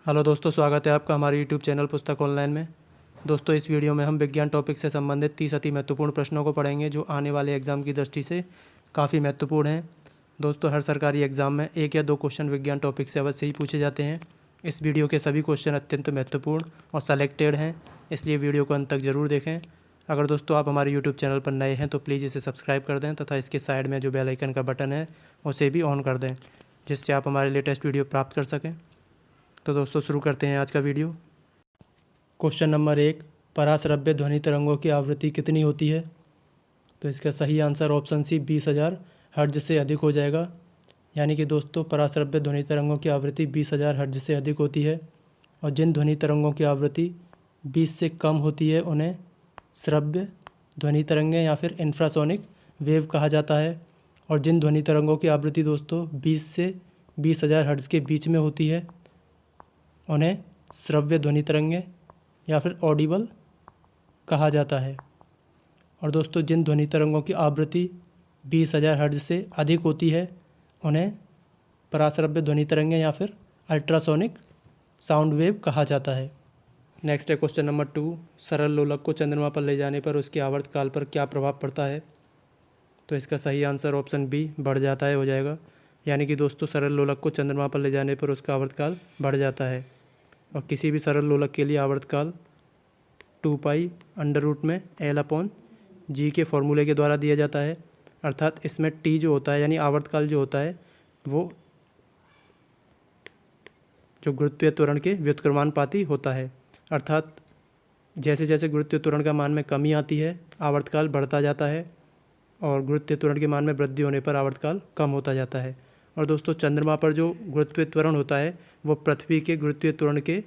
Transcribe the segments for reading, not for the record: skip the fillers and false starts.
Hello दोस्तों, स्वागत है आपका हमारे यूट्यूब चैनल पुस्तक ऑनलाइन में। दोस्तों, इस वीडियो में हम विज्ञान टॉपिक से संबंधित 30 अति महत्वपूर्ण प्रश्नों को पढ़ेंगे जो आने वाले एग्जाम की दृष्टि से काफ़ी महत्वपूर्ण हैं। दोस्तों, हर सरकारी एग्जाम में 1 या 2 क्वेश्चन विज्ञान टॉपिक से अवश्य ही पूछे जाते हैं। इस वीडियो के सभी क्वेश्चन अत्यंत महत्वपूर्ण और सेलेक्टेड हैं, इसलिए वीडियो को अंत तक ज़रूर देखें। अगर दोस्तों आप हमारे यूट्यूब चैनल पर नए हैं तो प्लीज़ इसे सब्सक्राइब कर दें तथा इसके साइड में जो बेल आइकन का बटन है उसे भी ऑन कर दें, जिससे आप हमारे लेटेस्ट वीडियो प्राप्त कर सकें। तो दोस्तों शुरू करते हैं आज का वीडियो। क्वेश्चन नंबर 1, पराश्रव्य ध्वनि तरंगों की आवृत्ति कितनी होती है? तो इसका सही आंसर ऑप्शन सी 20,000 हर्ट्ज से अधिक हो जाएगा। यानी कि दोस्तों पराश्रव्य ध्वनि तरंगों की आवृत्ति 20,000 हर्ट्ज से अधिक होती है और जिन ध्वनि तरंगों की आवृत्ति 20 से कम होती है उन्हें श्रव्य ध्वनि तरंगें या फिर इंफ्रासोनिक वेव कहा जाता है। और जिन ध्वनि तरंगों की आवृत्ति दोस्तों 20 से 20,000 हर्ट्ज के बीच में होती है उन्हें श्रव्य ध्वनि तरंगें या फिर ऑडिबल कहा जाता है। और दोस्तों जिन ध्वनि तरंगों की आवृत्ति 20,000 हर्ट्ज से अधिक होती है उन्हें पराश्रव्य ध्वनि तरंगें या फिर अल्ट्रासोनिक साउंड वेव कहा जाता है। नेक्स्ट है क्वेश्चन नंबर 2, सरल लोलक को चंद्रमा पर ले जाने पर उसके आवर्तकाल पर क्या प्रभाव पड़ता है? तो इसका सही आंसर ऑप्शन बी बढ़ जाता है हो जाएगा। यानी कि दोस्तों सरल लोलक को चंद्रमा पर ले जाने पर उसका आवर्तकाल बढ़ जाता है और किसी भी सरल लोलक के लिए आवर्तकाल 2π√L/g के फॉर्मूले के द्वारा दिया जाता है। अर्थात इसमें टी जो होता है यानी आवर्तकाल जो होता है वो जो गुरुत्वीय त्वरण के व्युत्क्रमानुपाती होता है। अर्थात जैसे जैसे गुरुत्वीय त्वरण का मान में कमी आती है आवर्तकाल बढ़ता जाता है और गुरुत्वीय त्वरण के मान में वृद्धि होने पर आवर्तकाल कम होता जाता है। और दोस्तों चंद्रमा पर जो गुरुत्वीय त्वरण होता है वो पृथ्वी के गुरुत्वीय त्वरण के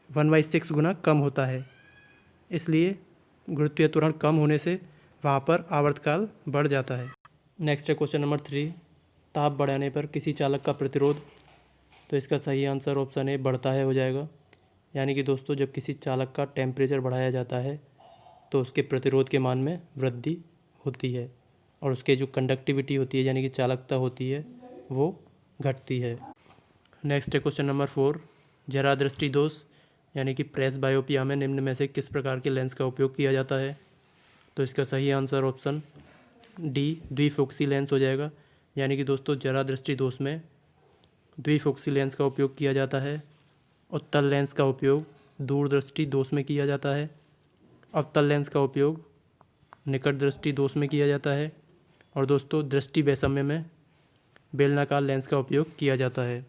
1/6 गुना कम होता है, इसलिए गुरुत्वीय त्वरण कम होने से वहाँ पर आवर्तकाल बढ़ जाता है। नेक्स्ट है क्वेश्चन नंबर 3, ताप बढ़ाने पर किसी चालक का प्रतिरोध। तो इसका सही आंसर ऑप्शन ए बढ़ता है हो जाएगा। यानी कि दोस्तों जब किसी चालक का टेम्परेचर बढ़ाया जाता है तो उसके प्रतिरोध के मान में वृद्धि होती है और उसके जो कंडक्टिविटी होती है यानी कि चालकता होती है वो घटती है। नेक्स्ट है क्वेश्चन नंबर 4, जरा दृष्टि दोष यानी कि प्रेस बायोपिया में निम्न में से किस प्रकार के लेंस का उपयोग किया जाता है? तो इसका सही आंसर ऑप्शन डी द्विफोक्सी लेंस हो जाएगा। यानी कि दोस्तों जरा दृष्टि दोष में द्विफोक्सी लेंस का उपयोग किया जाता है। उत्तल लेंस का उपयोग दूरदृष्टि दोष में किया जाता है। अवतल लेंस का उपयोग निकट दृष्टि दोष में किया जाता है और दोस्तों दृष्टि वैषम्य में बेलनाकार लेंस का उपयोग किया जाता है।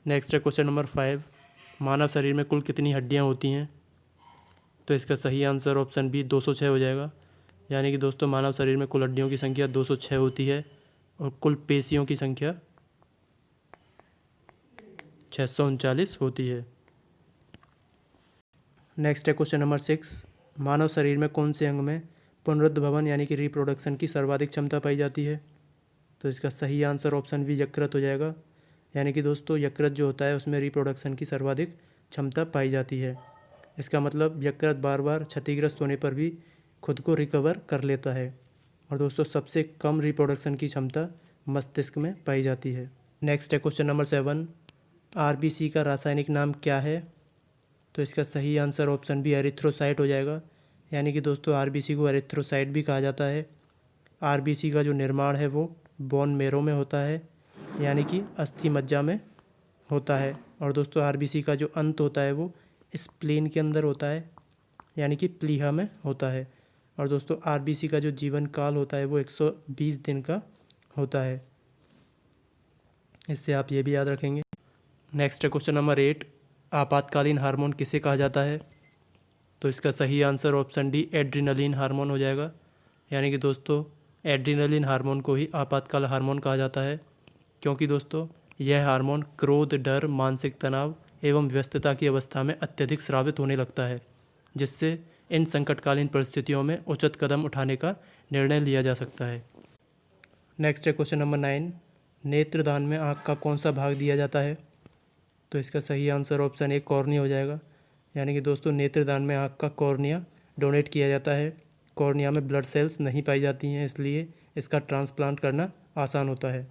नेक्स्ट है क्वेश्चन नंबर 5, मानव शरीर में कुल कितनी हड्डियां होती हैं? तो इसका सही आंसर ऑप्शन बी 206 हो जाएगा। यानी कि दोस्तों मानव शरीर में कुल हड्डियों की संख्या 206 होती है और कुल पेशियों की संख्या 639 होती है। नेक्स्ट है क्वेश्चन नंबर 6, मानव शरीर में कौन से अंग में पुनरुद्भवन यानी कि रिप्रोडक्शन की सर्वाधिक क्षमता पाई जाती है? तो इसका सही आंसर ऑप्शन बी यकृत हो जाएगा। यानी कि दोस्तों यकृत जो होता है उसमें रिप्रोडक्शन की सर्वाधिक क्षमता पाई जाती है। इसका मतलब यकृत बार बार क्षतिग्रस्त होने पर भी खुद को रिकवर कर लेता है। और दोस्तों सबसे कम रिप्रोडक्शन की क्षमता मस्तिष्क में पाई जाती है। नेक्स्ट है क्वेश्चन नंबर 7, आरबीसी का रासायनिक नाम क्या है? तो इसका सही आंसर ऑप्शन बी एरिथ्रोसाइट हो जाएगा। यानी कि दोस्तों आरबीसी को एरिथ्रोसाइट भी कहा जाता है। आरबीसी का जो निर्माण है वो बोन मैरो में होता है यानी कि अस्थि मज्जा में होता है। और दोस्तों आरबीसी का जो अंत होता है वो स्प्लीन के अंदर होता है यानी कि प्लीहा में होता है। और दोस्तों आरबीसी का जो जीवन काल होता है वो 120 दिन का होता है, इससे आप ये भी याद रखेंगे। नेक्स्ट है क्वेश्चन नंबर 8, आपातकालीन हार्मोन किसे कहा जाता है? तो इसका सही answer option D adrenaline hormone हो जाएगा। यानी कि दोस्तों एड्रिनलिन हार्मोन को ही आपातकाल हार्मोन कहा जाता है क्योंकि दोस्तों यह हार्मोन क्रोध, डर, मानसिक तनाव एवं व्यस्तता की अवस्था में अत्यधिक स्रावित होने लगता है, जिससे इन संकटकालीन परिस्थितियों में उचित कदम उठाने का निर्णय लिया जा सकता है। नेक्स्ट है क्वेश्चन नंबर 9, नेत्रदान में आँख का कौन सा भाग दिया जाता है? तो इसका सही आंसर ऑप्शन ए कॉर्निया हो जाएगा। यानी कि दोस्तों नेत्रदान में आँख का कॉर्निया डोनेट किया जाता है। कॉर्निया में ब्लड सेल्स नहीं पाई जाती हैं, इसलिए इसका ट्रांसप्लांट करना आसान होता है।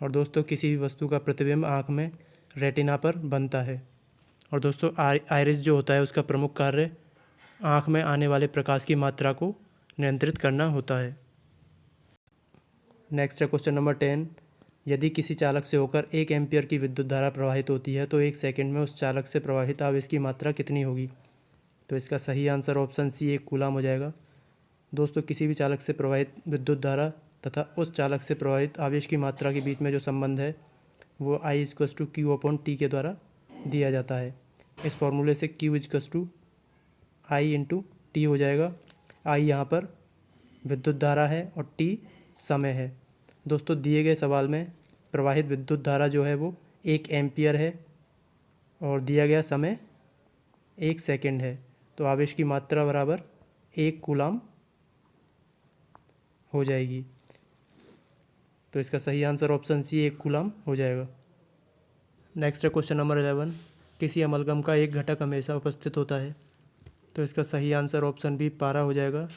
और दोस्तों किसी भी वस्तु का प्रतिबिंब आँख में रेटिना पर बनता है। और दोस्तों आइरिस जो होता है उसका प्रमुख कार्य आँख में आने वाले प्रकाश की मात्रा को नियंत्रित करना होता है। नेक्स्ट है क्वेश्चन नंबर 10। यदि किसी चालक से होकर 1 एम्पियर की विद्युत धारा प्रवाहित होती है तो 1 सेकंड में उस चालक से प्रवाहित आवेश की मात्रा कितनी होगी? तो इसका सही आंसर ऑप्शन सी 1 कूलाम हो जाएगा। दोस्तों किसी भी चालक से प्रवाहित विद्युत धारा तथा उस चालक से प्रवाहित आवेश की मात्रा के बीच में जो संबंध है वो I=Q/T के द्वारा दिया जाता है। इस फॉर्मूले से Q=I×T हो जाएगा। I यहाँ पर विद्युत धारा है और T समय है। दोस्तों दिए गए सवाल में प्रवाहित विद्युत धारा जो है वो 1 एम्पियर है और दिया गया समय 1 सेकंड है, तो आवेश की मात्रा बराबर 1 कूलाम हो जाएगी। तो इसका सही आंसर ऑप्शन सी 1 कूलाम हो जाएगा। नेक्स्ट है क्वेश्चन नंबर 11। किसी अमलगम का एक घटक हमेशा उपस्थित होता है, तो इसका सही आंसर ऑप्शन बी पारा हो जाएगा।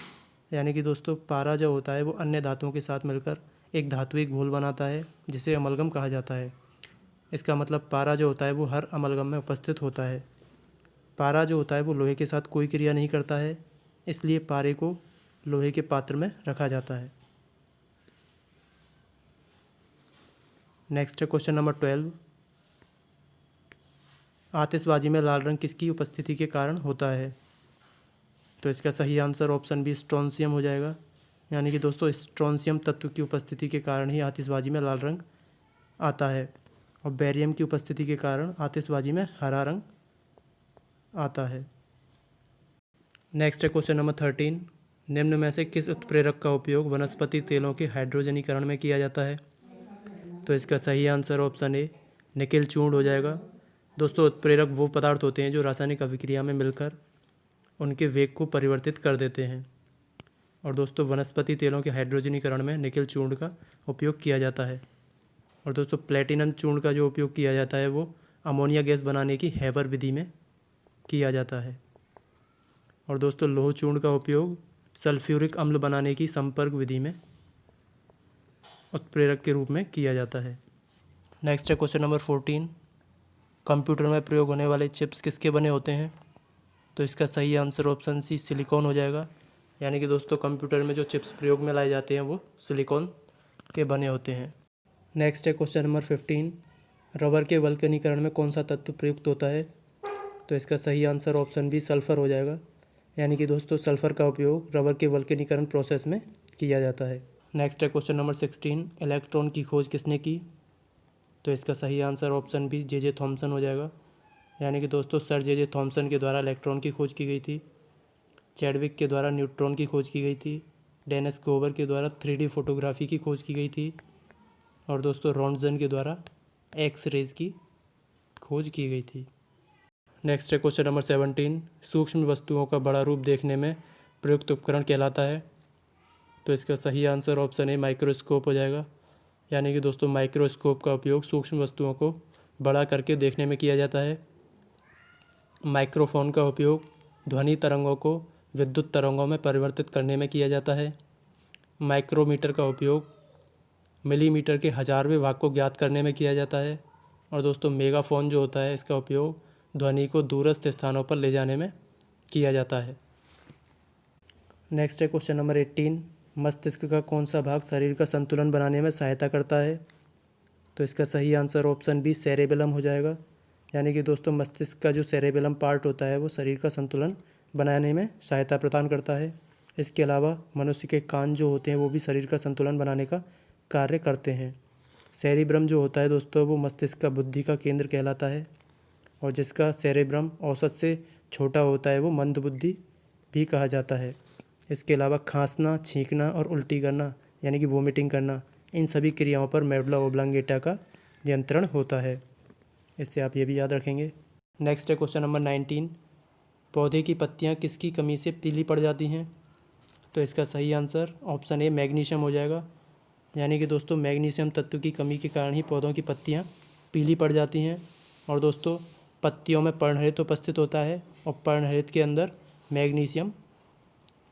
यानी कि दोस्तों पारा जो होता है वो अन्य धातुओं के साथ मिलकर एक धात्विक घोल बनाता है जिसे अमलगम कहा जाता है। इसका मतलब पारा जो होता है वो हर अमलगम में उपस्थित होता है। पारा जो होता है वो लोहे के साथ कोई क्रिया नहीं करता है, इसलिए पारे को लोहे के पात्र में रखा जाता है। नेक्स्ट है क्वेश्चन नंबर 12। आतिशबाजी में लाल रंग किसकी उपस्थिति के कारण होता है? तो इसका सही आंसर ऑप्शन बी स्ट्रोंशियम हो जाएगा। यानी कि दोस्तों स्ट्रोंशियम तत्व की उपस्थिति के कारण ही आतिशबाजी में लाल रंग आता है और बेरियम की उपस्थिति के कारण आतिशबाजी में हरा रंग आता है। नेक्स्ट है क्वेश्चन नंबर 13। निम्न में से किस उत्प्रेरक का उपयोग वनस्पति तेलों के हाइड्रोजनीकरण में किया जाता है? तो इसका सही आंसर ऑप्शन ए निकेल चूर्ण हो जाएगा। दोस्तों उत्प्रेरक वो पदार्थ होते हैं जो रासायनिक अभिक्रिया में मिलकर उनके वेग को परिवर्तित कर देते हैं। और दोस्तों वनस्पति तेलों के हाइड्रोजनीकरण में निकेल चूर्ण का उपयोग किया जाता है। और दोस्तों प्लेटिनम चूर्ण का जो उपयोग किया जाता है वो अमोनिया गैस बनाने की हैबर विधि में किया जाता है। और दोस्तों लौह चूर्ण का उपयोग सल्फ्यूरिक अम्ल बनाने की संपर्क विधि में उत्प्रेरक के रूप में किया जाता है। नेक्स्ट है क्वेश्चन नंबर 14। कंप्यूटर में प्रयोग होने वाले चिप्स किसके बने होते हैं? तो इसका सही आंसर ऑप्शन सी सिलिकॉन हो जाएगा। यानी कि दोस्तों कंप्यूटर में जो चिप्स प्रयोग में लाए जाते हैं वो सिलिकॉन के बने होते हैं। नेक्स्ट है क्वेश्चन नंबर 15। रबर के वल्कनीकरण में कौन सा तत्व प्रयुक्त होता है? तो इसका सही आंसर ऑप्शन बी सल्फ़र हो जाएगा। यानी कि दोस्तों सल्फ़र का उपयोग रबर के वल्कनीकरण प्रोसेस में किया जाता है। नेक्स्ट है क्वेश्चन नंबर 16। इलेक्ट्रॉन की खोज किसने की? तो इसका सही answer option B J Thomson हो जाएगा। यानी कि दोस्तों सर जे थॉमसन के द्वारा इलेक्ट्रॉन की खोज की गई थी। चैडविक के द्वारा न्यूट्रॉन की खोज की गई थी। डेनिस गोबर के द्वारा 3D फोटोग्राफी की खोज की गई थी। और दोस्तों रॉन्टजन के द्वारा एक्स रेज की खोज की गई थी। नेक्स्ट है क्वेश्चन नंबर 17। सूक्ष्म वस्तुओं का बड़ा रूप देखने में प्रयुक्त उपकरण कहलाता है? तो इसका सही आंसर ऑप्शन ए माइक्रोस्कोप हो जाएगा। यानी कि दोस्तों माइक्रोस्कोप का उपयोग सूक्ष्म वस्तुओं को बड़ा करके देखने में किया जाता है। माइक्रोफोन का उपयोग ध्वनि तरंगों को विद्युत तरंगों में परिवर्तित करने में किया जाता है। माइक्रोमीटर का उपयोग मिलीमीटर के 1000वें भाग को ज्ञात करने में किया जाता है। और दोस्तों मेगाफोन जो होता है इसका उपयोग ध्वनि को दूरस्थ स्थानों पर ले जाने में किया जाता है। नेक्स्ट है क्वेश्चन नंबर 18। मस्तिष्क का कौन सा भाग शरीर का संतुलन बनाने में सहायता करता है? तो इसका सही आंसर ऑप्शन बी सेरेबेलम हो जाएगा। यानी कि दोस्तों मस्तिष्क का जो सेरेबेलम पार्ट होता है वो शरीर का संतुलन बनाने में सहायता प्रदान करता है। इसके अलावा मनुष्य के कान जो होते हैं वो भी शरीर का संतुलन बनाने का कार्य करते हैं। सेरिब्रम जो होता है दोस्तों वो मस्तिष्क का बुद्धि का केंद्र कहलाता है और जिसका सेरेब्रम औसत से छोटा होता है वो मंदबुद्धि भी कहा जाता है। इसके अलावा खांसना, छींकना और उल्टी करना यानी कि वोमिटिंग करना, इन सभी क्रियाओं पर मेडुला ओब्लांगेटा का नियंत्रण होता है। इससे आप ये भी याद रखेंगे। नेक्स्ट है क्वेश्चन नंबर 19। पौधे की पत्तियां किसकी कमी से पीली पड़ जाती हैं? तो इसका सही आंसर ऑप्शन ए मैग्नीशियम हो जाएगा। यानी कि दोस्तों मैग्नीशियम तत्व की कमी के कारण ही पौधों की पत्तियां पीली पड़ जाती हैं। और दोस्तों पत्तियों में पर्णहरित उपस्थित होता है और पर्णहरित के अंदर मैग्नीशियम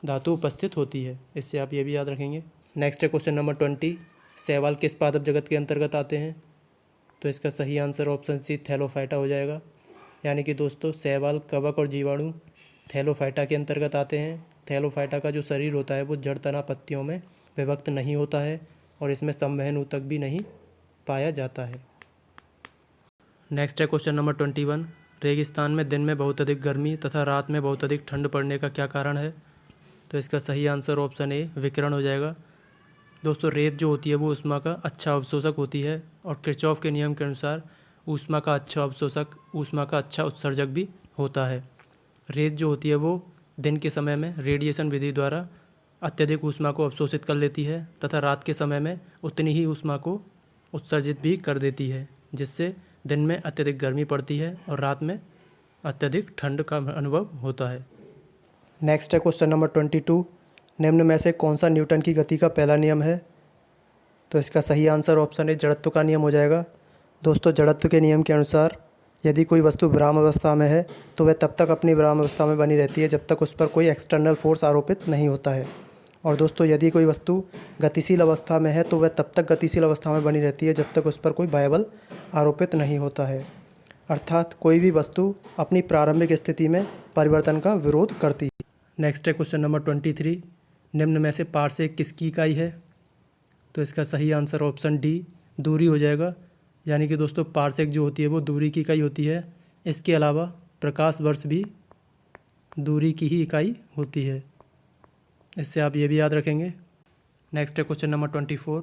धातु उपस्थित होती है। इससे आप ये भी याद रखेंगे। नेक्स्ट है क्वेश्चन नंबर 20, शैवाल किस पादप जगत के अंतर्गत आते हैं? तो इसका सही आंसर ऑप्शन सी थैलोफाइटा हो जाएगा। यानी कि दोस्तों शैवाल, कवक और जीवाणु थैलोफाइटा के अंतर्गत आते हैं। थैलोफाइटा का जो शरीर होता है वो जड़ तना पत्तियों में विभक्त नहीं होता है और इसमें संवहन ऊतक भी नहीं पाया जाता है। नेक्स्ट है क्वेश्चन नंबर 21, रेगिस्तान में दिन में बहुत अधिक गर्मी तथा रात में बहुत अधिक ठंड पड़ने का क्या कारण है? तो इसका सही आंसर ऑप्शन ए विकिरण हो जाएगा। दोस्तों रेत जो होती है वो ऊष्मा का अच्छा अवशोषक होती है और किरचॉफ के नियम के अनुसार ऊष्मा का अच्छा अवशोषक ऊष्मा का अच्छा उत्सर्जक भी होता है। रेत जो होती है वो दिन के समय में रेडिएशन विधि द्वारा अत्यधिक ऊष्मा को अवशोषित कर लेती है तथा रात के समय में उतनी ही ऊष्मा को उत्सर्जित भी कर देती है, जिससे दिन में अत्यधिक गर्मी पड़ती है और रात में अत्यधिक ठंड का अनुभव होता है। नेक्स्ट है क्वेश्चन नंबर 22, निम्न में से कौन सा न्यूटन की गति का पहला नियम है? तो इसका सही आंसर ऑप्शन ए जड़त्व का नियम हो जाएगा। दोस्तों जड़त्व के नियम के अनुसार यदि कोई वस्तु विराम अवस्था में है तो वह तब तक अपनी विराम अवस्था में बनी रहती है जब तक उस पर कोई एक्सटर्नल फोर्स आरोपित नहीं होता है। और दोस्तों यदि कोई वस्तु गतिशील अवस्था में है तो वह तब तक गतिशील अवस्था में बनी रहती है जब तक उस पर कोई बाह्य बल आरोपित नहीं होता है। अर्थात कोई भी वस्तु अपनी प्रारंभिक स्थिति में परिवर्तन का विरोध करती है। नेक्स्ट है क्वेश्चन नंबर 23, निम्न में से पार्सेक किसकी इकाई है? तो इसका सही आंसर ऑप्शन डी दूरी हो जाएगा। यानी कि दोस्तों पार्सेक जो होती है वो दूरी की इकाई होती है। इसके अलावा प्रकाश वर्ष भी दूरी की ही इकाई होती है। इससे आप ये भी याद रखेंगे। नेक्स्ट है क्वेश्चन नंबर 24,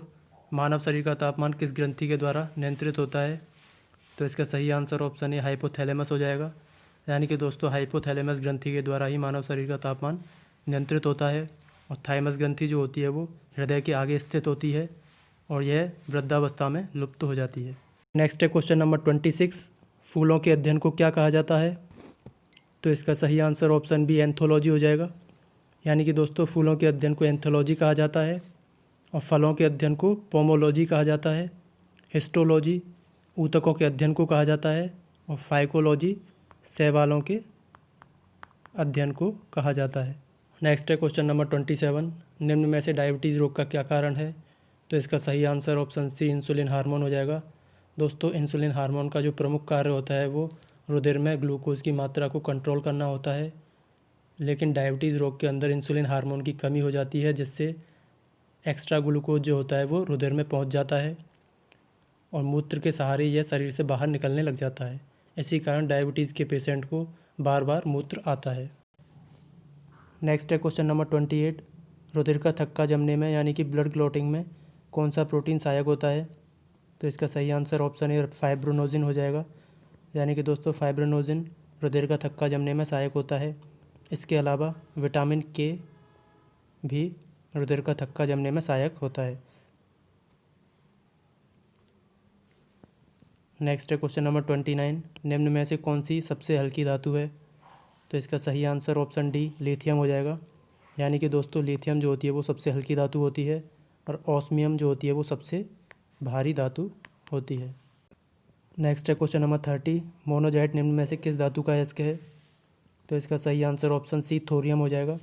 मानव शरीर का तापमान किस ग्रंथि के द्वारा नियंत्रित होता है? तो इसका सही आंसर ऑप्शन ए हाइपोथैलेमस हो जाएगा। यानी कि दोस्तों हाइपोथैलेमस ग्रंथि के द्वारा ही मानव शरीर का तापमान नियंत्रित होता है। और थाइमस ग्रंथि जो होती है वो हृदय के आगे स्थित होती है और यह वृद्धावस्था में लुप्त हो जाती है। नेक्स्ट है क्वेश्चन नंबर 26, फूलों के अध्ययन को क्या कहा जाता है? तो इसका सही आंसर ऑप्शन बी एंथोलॉजी हो जाएगा। यानी कि दोस्तों फूलों के अध्ययन को एंथोलॉजी कहा जाता है और फलों के अध्ययन को पोमोलॉजी कहा जाता है। हिस्टोलॉजी ऊतकों के अध्ययन को कहा जाता है और फाइकोलॉजी शैवालों के अध्ययन को कहा जाता है। नेक्स्ट है क्वेश्चन नंबर 27, निम्न में से डायबिटीज़ रोग का क्या कारण है? तो इसका सही answer option C insulin hormone हो जाएगा। दोस्तों इंसुलिन हार्मोन का जो प्रमुख कार्य होता है वो रुधिर में ग्लूकोज की मात्रा को कंट्रोल करना होता है, लेकिन डायबिटीज़ रोग के अंदर इंसुलिन हार्मोन की कमी हो जाती है जिससे एक्स्ट्रा ग्लूकोज जो होता है वो रुधिर में पहुंच जाता है और मूत्र के सहारे यह शरीर से बाहर निकलने लग जाता है। इसी कारण डायबिटीज़ के पेशेंट को बार बार मूत्र आता है। नेक्स्ट है क्वेश्चन नंबर 28, रुधिर का थक्का जमने में यानी कि ब्लड क्लॉटिंग में कौन सा प्रोटीन सहायक होता है? तो इसका सही आंसर ऑप्शन ए फाइब्रोनोजिन हो जाएगा। यानी कि दोस्तों फाइब्रोनोजिन रुधिर का थक्का जमने में सहायक होता है। इसके अलावा विटामिन के भी रुधिर का थक्का जमने में सहायक होता है। नेक्स्ट है क्वेश्चन नंबर 29, निम्न में से कौन सी सबसे हल्की धातु है? तो इसका सही आंसर ऑप्शन डी लिथियम हो जाएगा। यानी कि दोस्तों लिथियम जो होती है वो सबसे हल्की धातु होती है और ऑस्मियम जो होती है वो सबसे भारी धातु होती है। नेक्स्ट है क्वेश्चन नंबर 30, मोनोजाइट निम्न में से किस धातु का अयस्क है? तो इसका सही आंसर ऑप्शन सी थोरियम हो जाएगा।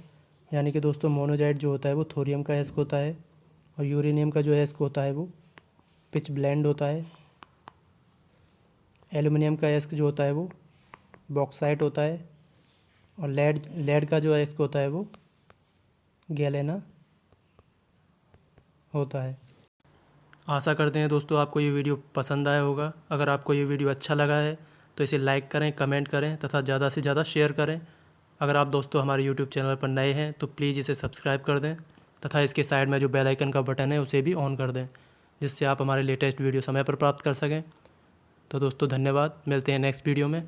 यानी कि दोस्तों मोनोजाइट जो होता है वो थोरियम का अयस्क होता है और यूरेनियम का जो अयस्क होता है वो पिच ब्लेंड होता है। एल्युमिनियम का अयस्क जो होता है वो बॉक्साइट होता है और लेड का जो अयस्क होता है वो गैलेना होता है। आशा करते हैं दोस्तों आपको ये वीडियो पसंद आया होगा। अगर आपको ये वीडियो अच्छा लगा है तो इसे लाइक करें, कमेंट करें तथा ज़्यादा से ज़्यादा शेयर करें। अगर आप दोस्तों हमारे यूट्यूब चैनल पर नए हैं तो प्लीज़ इसे सब्सक्राइब कर दें तथा इसके साइड में जो बेल आइकन का बटन है उसे भी ऑन कर दें, जिससे आप हमारे लेटेस्ट वीडियो समय पर प्राप्त कर सकें। तो दोस्तों धन्यवाद, मिलते हैं नेक्स्ट वीडियो में।